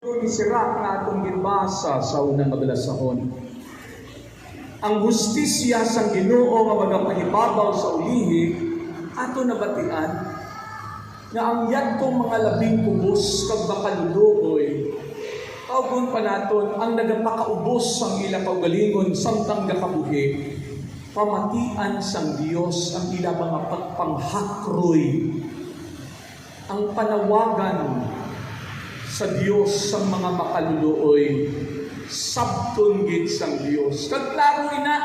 Ni Sirach na atong ginbasa sa unang madalasahon. Ang hustisya sang Ginoo nga magapahibabaw sa ulihi ato nabatian nga ang yadtong mga labing kubos kag makaluluoy kaugon pa naton ang nagapakaubos sang ila kaugalingon samtang gakabuhi pamatian sang Dios ang ila mga pagpanghakroy ang panawagan sa Dios sa mga makaluluoy sabton gid sang Dios kag klaro ina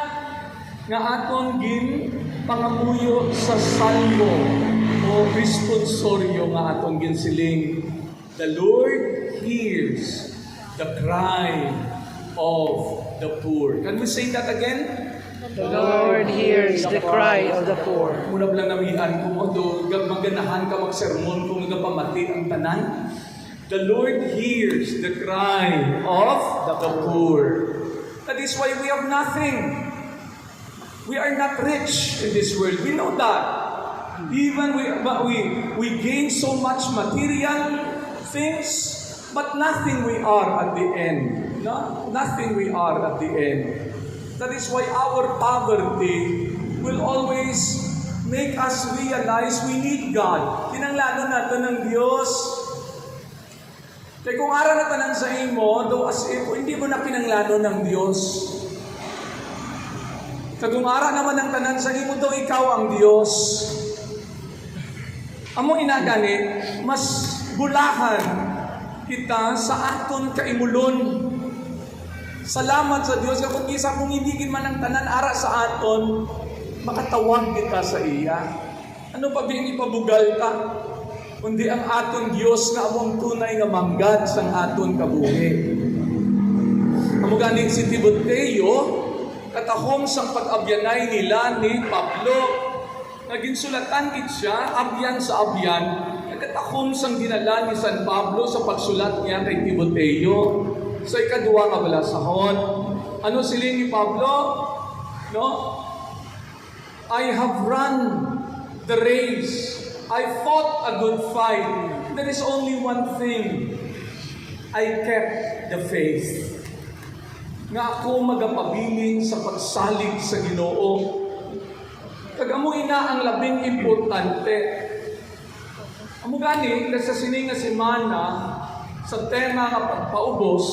nga aton gin pangamuyo sa salmo o responsoryo nga aton gin siling, the Lord hears the cry of the poor. Can we say that again? The Lord hears the cry of the poor. Muna lang namihan kung do maganahan ka magsermon kung nagapamati ang tanan. The Lord hears the cry of the poor. That is why we have nothing. We are not rich in this world. We know that. Even we gain so much material things, but nothing we are at the end. No? Nothing we are at the end. That is why our poverty will always make us realize we need God. Kinanglanon natin ng Diyos. Kaya kung ara na tanan sa imo, do as if hindi mo na pinanglano ng Diyos. Kung ara naman ang tanan sa imo, do ikaw ang Diyos. Amo inagani, mas bulahan kita sa aton kaimulon. Salamat sa Diyos kung isa kung hindi man ang tanan ara sa aton, makatawag kita sa iya. Ano pa bing ipabugal ka? Kundi ang aton Diyos nga among tunay nga manggad sang aton kabuhi. Amo ganing si Timoteo, katahom sang pag-abyanay nila ni Pablo, naging sulatan gid siya, abyan sa abyan, katahom sang dinala ni San Pablo sa pagsulat niya kay Timoteo sa ikaduha nga balasahon. Ano siling ni Pablo? No? I have run the race. I fought a good fight. There is only one thing. I kept the faith. Nga ako magapabilin sa pagsalig sa Ginoo. Kag amo ina ang labing importante. Amo gani sa sininga semana sa tema nga pagpaubos,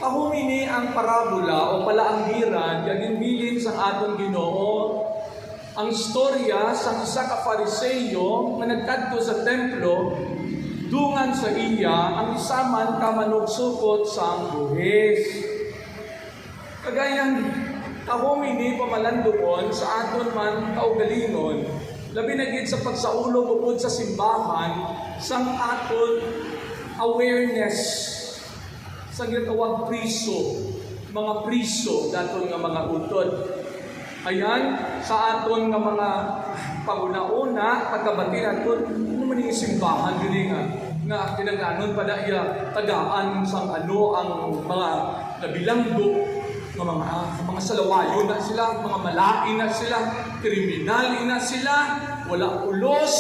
ahumini ang parabola o palaanggiran kag bilin sa aton Ginoo. Ang istorya sa isa ka Fariseyo nga nagkadto sa templo, dungan sa iya ang isa man ka manugsukot sa buhis. Kagayan kahumini pamalandoon sa aton man kaugalingon, labi na gid sa pagsaulo upod sa simbahan sang aton awareness sa gitawag priso, mga priso daton nga mga utod. Ayan, sa aton nga mga panguna-una, pagkabati naton, ano man yung simbahan, gini nga kinanglanon pa na iya, tagaan sang ano ang mga nabilanggo, mga salawayo na sila, mga malain na sila, kriminal na sila, wala ulos,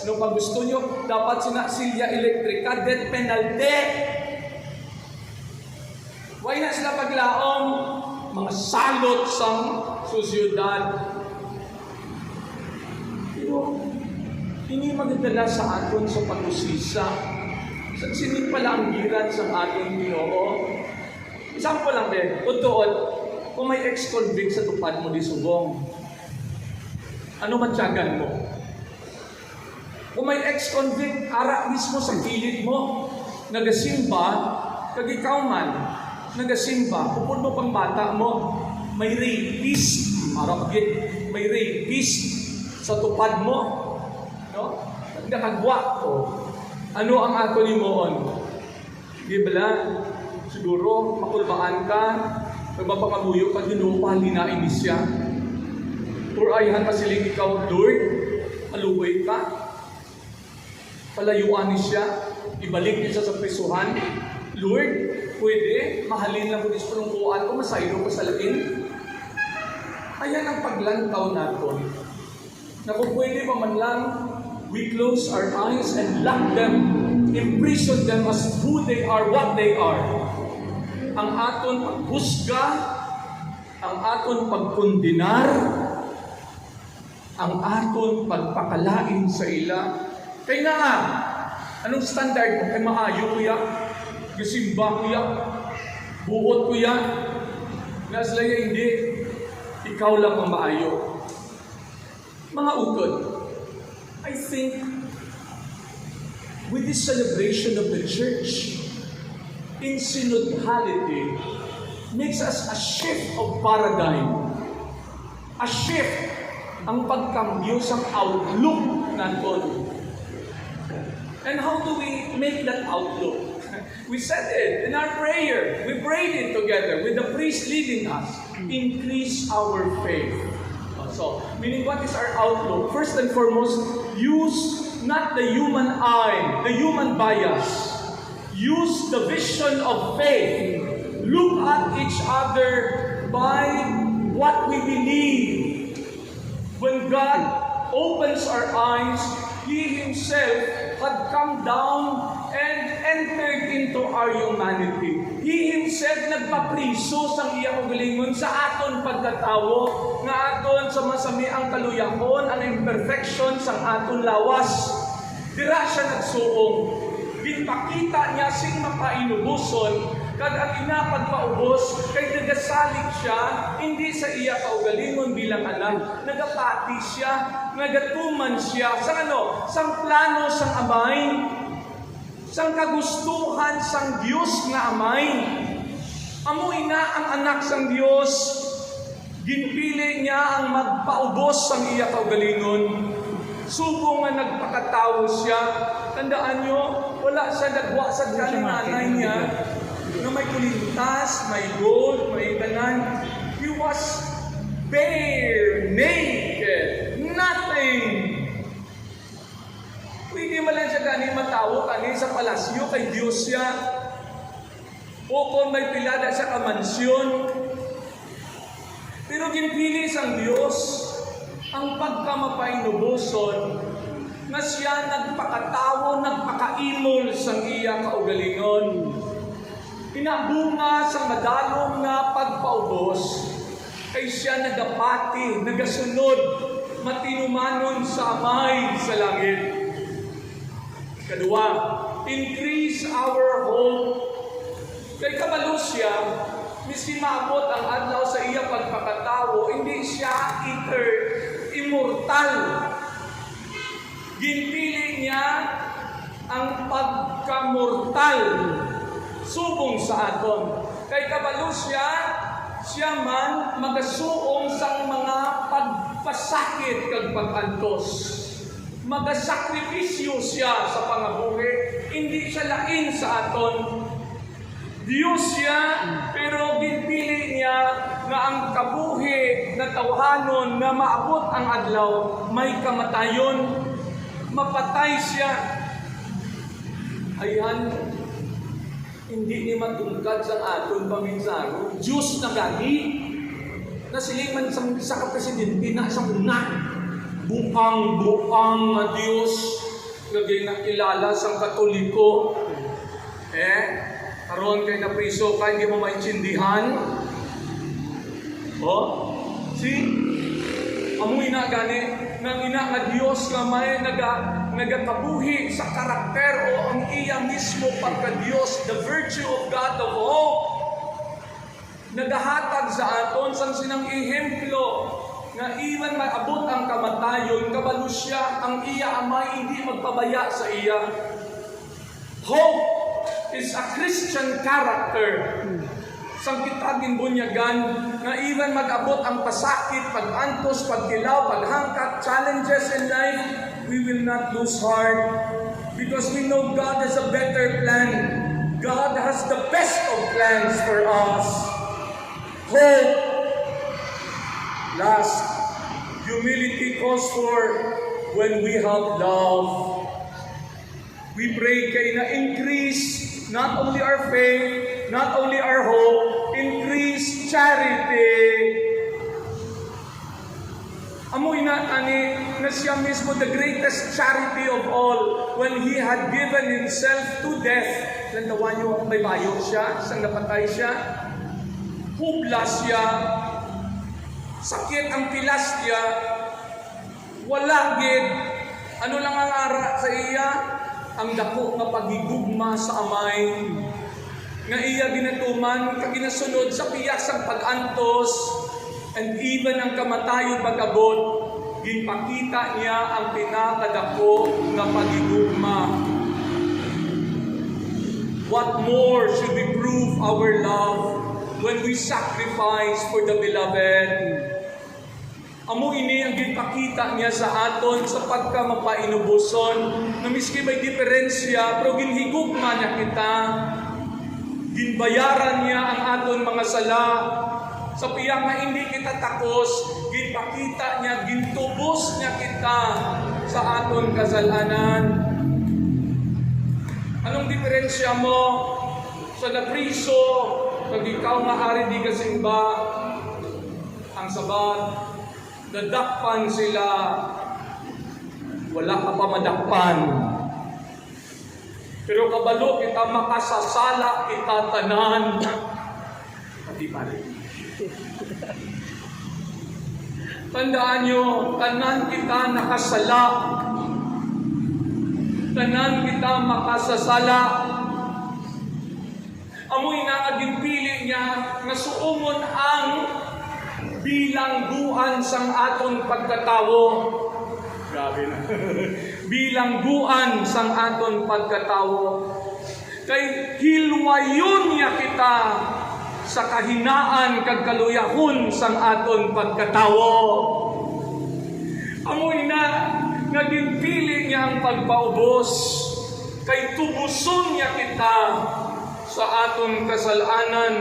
ano pag gusto nyo, dapat sinasilya elektrika, death penalty. Why na sila paglaom? Mga salot sang susyudad. Pero, hindi magdala sa aton sa pag-usisa. Sa sining palanggiran sa aton Ginoo. Example lang, Ben. Tutuot, kung may ex-convict sa tupad mo di subong, ano matyagan mo? Kung may ex-convict, ara mismo sa gilid mo, nagasimba, kag ikaw man, nagasimba, pupod mo pang bata mo, may rapist, may rapist sa tupad mo, no? Nakagwa ko. Ano ang ato ni Moon? Di ba? Siguro, makulbaan ka, magpapangabuyo ka, dinupali na inisya. Or ayhan pa siling ikaw, Lord, aluboy ka, palayuan niya, ibalik niya sa prisuhan. Lord, pwede, mahalin lang ko dis panungkuan ko, masayro ko sa lain. Ayan ang paglantaw natin. Na kung pwede pa man lang, we close our eyes and lock them imprison them as who they are, what they are. Ang aton paghusga, ang aton pagkondenar, ang aton pagpakalain sa ila. Kaya nga, anong standard mo? Kay maayo kuya, gasimba kuya, buot kuya, naslaya hindi, ikaw lang ang maayo. Mga ukod, I think, with this celebration of the church, in synodality, makes us a shift of paradigm. A shift ang pagkambyo sa outlook natin. And how do we make that outlook? We said it in our prayer. We prayed it together with the priest leading us. Increase our faith. So, meaning what is our outlook? First and foremost, use not the human eye, the human bias. Use the vision of faith. Look at each other by what we believe. When God opens our eyes, He Himself had come down and entered into our humanity. He Himself nagpapriso sa iyang ugalingon sa aton pagkatawo, nga aton sa masami ang kaluyakon, ang imperfection sa aton lawas. Dira siya nagsuong. Ginpakita niya sing mapainubuson, kad ang ina pagpaubos, kay nagasalig siya, hindi sa iya kaugalingon bilang anak. Nagapati siya, nagatuman siya. Sa ano? Sang plano sang amay, sang kagustuhan sang Diyos nga amay. Amoy na ang anak sang Diyos, ginpili niya ang magpaubos sang iya kaugalingon. Subo nga nagpakatawo siya. Tandaan nyo, wala siya nagwa sa kalinanay niya na may kulintas, may gold, may tanan. He was bare, naked, nothing. Pwede man lang siya gani matawo kani sa palasyo kay Diyos siya. O kung may pilada siya kamansyon. Pero ginpili sang Diyos ang pagkamapainubuson na siya nagpakatawo, nagpakaimol sang iya kaugalingon. Pinabunga sa madalong nga pagpaubos, kay siya nagapati, nagasunod, matinumanon sa amay sa langit. Kadua, increase our hope. Kay kabalo siya, miski maabot ang adlaw sa iya pagpakatawo, hindi siya immortal. Ginpili niya ang pagkamortal. Subong sa aton. Kay kabalo siya man magasuong sang mga pagpasakit kag pagantos. Magasakripisyo siya sa pangabuhi, hindi siya lain sa aton. Diyos siya, pero ginpili niya nga ang kabuhi na tawhanon na maabot ang adlaw, may kamatayon, mapatay siya. Ayan, hindi ni matungkad sa aton paminsaro. Diyos na gani, na siliman sa kapresidente na sa una. Buang na Diyos, lagay na kilala sa Katoliko. Karon kay na priso ka, hindi mo maintindihan. Amoy na gani, nang ina nga Diyos nga may nagakabuhi sa karakter o ang iya mismo pagka-Diyos, the virtue of God of hope. Nagahatag sa aton sang sinang ehemplo nga iwan maabot ang kamatayon, kabalo siya, ang iya amay hindi magpabaya sa iya. Hope is a Christian character. Sang kitagin bunyagan, nga even mag-abot ang pasakit, pag-antos, pagkilaw, paghangkat, challenges in life, we will not lose heart because we know God has a better plan. God has the best of plans for us. Hope. Last, humility calls for when we have love. We pray kay na increase not only our faith, not only our hope, increase charity. Amoy na ani na na siya mismo the greatest charity of all when He had given Himself to death. Lantawan niyo, may bayo siya, isang napatay siya. Hubla siya, sakit ang pilas niya, wala gid. Ano lang ang ara sa iya? Ang dako nga pagigugma sa amay. Nga iya ginatuman, kaginasunod sa piyasang pag-antos, and even ang kamatayon pag-abot, ginpakita niya ang pinakadako nga pagigugma. What more should we prove our love when we sacrifice for the beloved? Amo ini ang ginpakita niya sa aton sa pagkamapainubuson na miski may diferensya pero ginhigugma niya kita. Ginbayaran niya ang aton mga sala. Sa piyang na hindi kita takos, ginpakita niya, gintubos niya kita sa aton kasalanan. Anong diferensya mo sa napriso pag ikaw nga ari di ka simba? Ang sabat, dadakpan sila, wala ka pa madakpan. Pero kabalo kita makasasala kita tanan. Pati pa rin. Tandaan nyo, tanan kita nakasala. Tanan kita makasasala. Amoy na pili niya nga suumon ang bilangguan sang aton pagkatawo. Grabe na. Bilangguan sang aton pagkatawo. Kay hilwayon niya kita sa kahinaan kag kaluyahon sang aton pagkatawo. Amoy na nga ginpili niya ang pagpaubos. Kay tubuson niya kita sa aton kasalanan.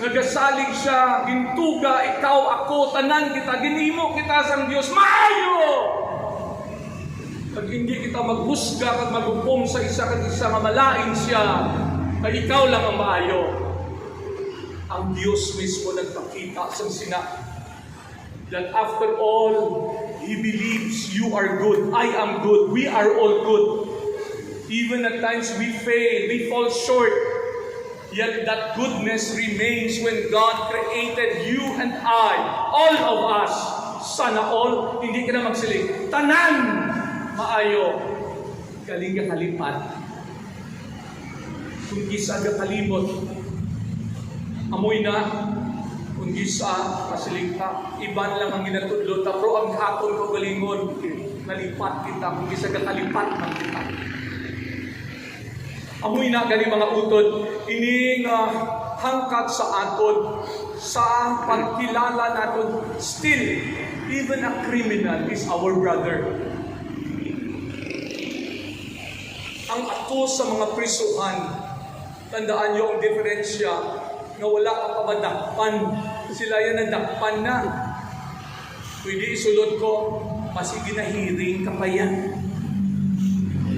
Nagasalig siya, gintuga, ikaw, ako, tanan kita, ginimo kita sang Diyos, maayo! Pag hindi kita maghusga at maghukom sa isa kag isa nga malain siya, ay ikaw lang ang maayo. Ang Diyos mismo nagpakita sa sina that after all, He believes you are good, I am good, we are all good. Even at times we fail, we fall short. Yet that goodness remains when God created you and I, all of us. Sana all, hindi ka na magsiling. Tanan! Maayo. Galing ka kalipat. Kung gisa ka kalimot, amoy na. Kung gisa, masiling ka. Iban lang ang ginatudlo. Pero ang hapon ko galingon, nalipat kita. Kung gisa ka kalipat, ng kita. Amoy na gani mga utod, ining hangkat sa aton, sa pagkilala naton, still, even a criminal is our brother. Ang ato sa mga prisuhan, tandaan niyo ang diferensya na wala kang pamadakpan. Sila yan nadakpan na. Pwede isulod ko, masige na hearing ka pa yan.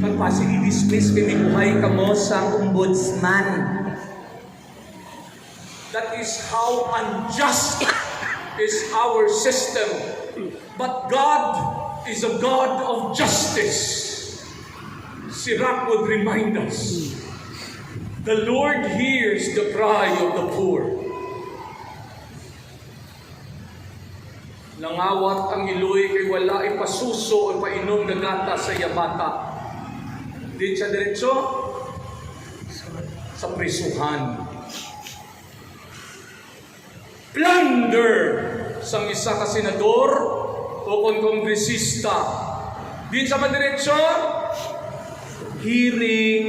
Pagpasig i-dismiss, pinikuhay ka mo sa ombudsman. That is how unjust is our system. But God is a God of justice. Sirach would remind us, the Lord hears the cry of the poor. Langawat ang iloy kay wala ipasuso o painom na gata sa yabata. Di siya diretso sa prisuhan. Plunder sang isa ka senador o kongresista. Di siya madiretso hearing.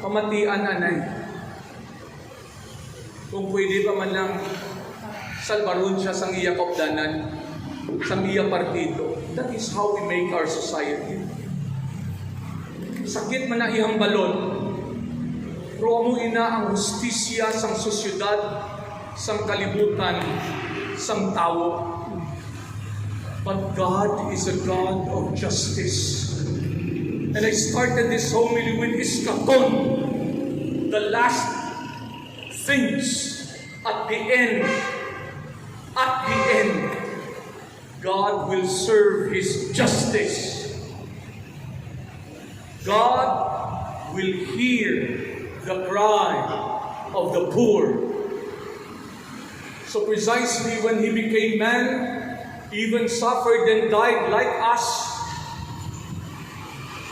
Pamatian anay. Kung pwede pa man lang salbaron siya sang iya kopdanan, sang iya partido. That is how we make our society. Sakit man na iyang balon, pero amo ina ang hustisya sang sosyedad, sang kalibutan, sang tao. But God is a God of justice. And I started this homily with Iskaton, the last things at the end. At the end, God will serve His justice. God will hear the cry of the poor. So precisely when He became man, even suffered and died like us,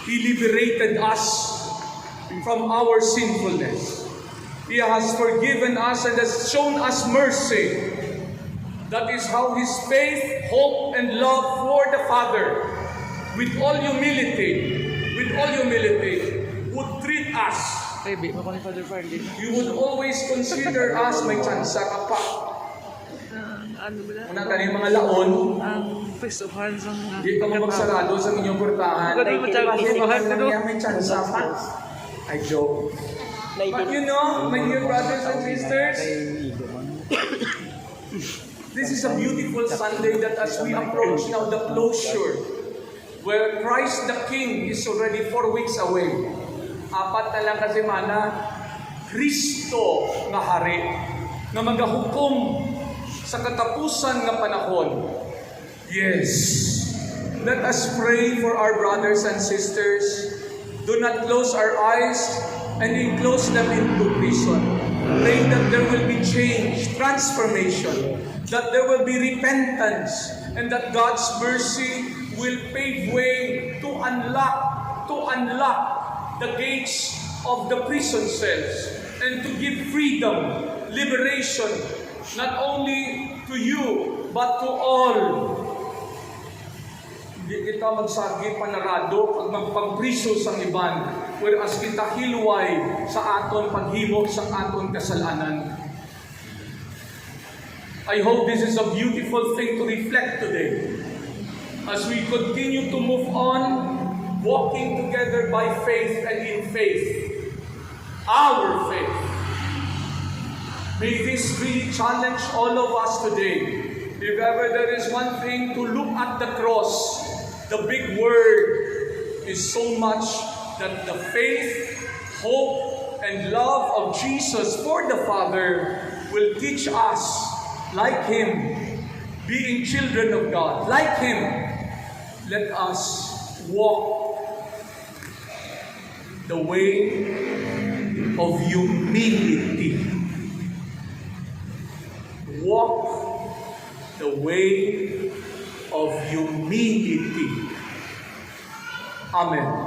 He liberated us from our sinfulness. He has forgiven us and has shown us mercy. That is how His faith, hope, and love for the Father, with all humility, would treat us. Baby, ako ni Father Farley. He would always consider us, may tsansa ka pa. Ano ba na? Una tayo mga laon, Ang Fest of Hands ang... di ka mo magsarado sa inyong portahan. Ganun mo tsaka Kasi sipahan lang ko. yan, may tsansa pa. I joke. But you know, my dear brothers and sisters, this is a beautiful Sunday that as we approach now the closure, where Christ the King is already 4 weeks away. 4 na lang kasi mana, Kristo nga hari, nga magahukom sa katapusan nga panahon. Yes, let us pray for our brothers and sisters. Do not close our eyes and enclose them into prison. Pray that there will be change, transformation, that there will be repentance, and that God's mercy will pave way to unlock the gates of the prison cells and to give freedom, liberation, not only to you, but to all. Hindi kita magsagi panarado pag magpagpriso sa iban, whereas kita hilway sa aton paghimo sa aton kasalanan. I hope this is a beautiful thing to reflect today as we continue to move on, walking together by faith and in faith. Our faith. May this really challenge all of us today. If ever there is one thing to look at the cross, the big word is so much that the faith, hope, and love of Jesus for the Father will teach us, like Him, being children of God, like Him, let us walk the way of humility. Walk the way of humility. Amen.